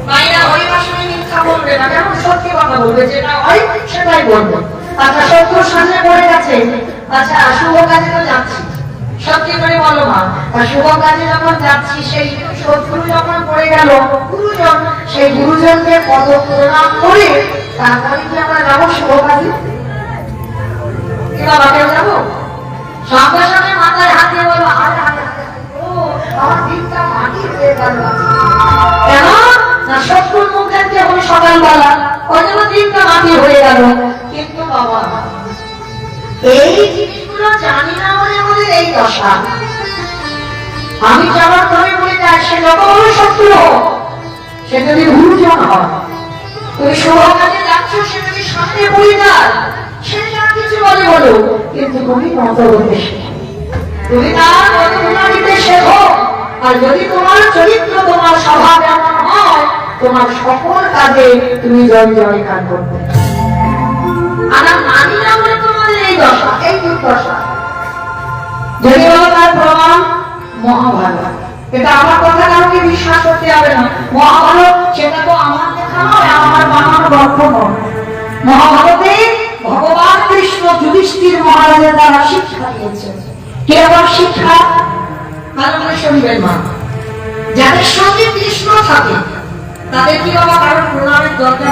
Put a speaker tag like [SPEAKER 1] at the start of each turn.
[SPEAKER 1] মায়েরা হরিবার সময় মিথ্যা বলবে না, যেমন সত্যি কথা বলবে, যেটা হয় সেটাই বলবে। আচ্ছা, শত্রুর সামনে পড়ে গেছে, আচ্ছা শুভ কাজে তো যাচ্ছি, সত্যি করে বলো মা, শুভ কাজে যখন যাচ্ছি, সেই শত্রু যখন পড়ে গেল, গুরুজন, সেই গুরুজনকে পদ প্রণাম করে তারপরে কি আমরা যাবো শুভ কাজে? কি বাবা, কেউ যাবো? সঙ্গে সঙ্গে মাথায় হাত দিয়ে বলবো, আমার দিকটা মাটি হয়ে গেল। কেন না, শত্রুর মুখ দেখতে হবে সকালবেলা, ওই জন্য দিনটা মাটি হয়ে গেল। কিন্তু বাবা, এই জিনিসগুলো জানি না বলে আমাদের এই দশা। আমি যাবার ধরে বলে যাই, সে যত বড় শত্রু হোক, সে যদি গুরুজন হয়, তুমি শুভ কাজে যাচ্ছ, সে যদি সামনে পড়ে যায়, সে যা কিছু বলে বলো, কিন্তু তুমি মত বলতে শেখো, তুমি তার মতগুলো নিতে শেখো। আর যদি তোমার চরিত্র, তোমার স্বভাব এমন হয়, তোমার সকল কাজে তুমি জয় জয়কার করবে। আমরা মানি না বলে তোমাদের এই দশা, এই দুর্দশা। যদি বলো তার প্রমাণ মহাভারত, এটা আমার কথা কাউকে বিশ্বাস করতে হবে না। মহাভারত সেটা তো আমার কথা নয়, আমার বানানো গল্প নয়। মহাভারতে ভগবান কৃষ্ণ যুধিষ্ঠির মহারাজের দ্বারা শিক্ষা দিয়েছেন। কি আবার শিক্ষা? ভালো করে শুনবেন মা, যাদের সঙ্গে কৃষ্ণ থাকে তাদের কি বাবা কারণ প্রণামের দরকার?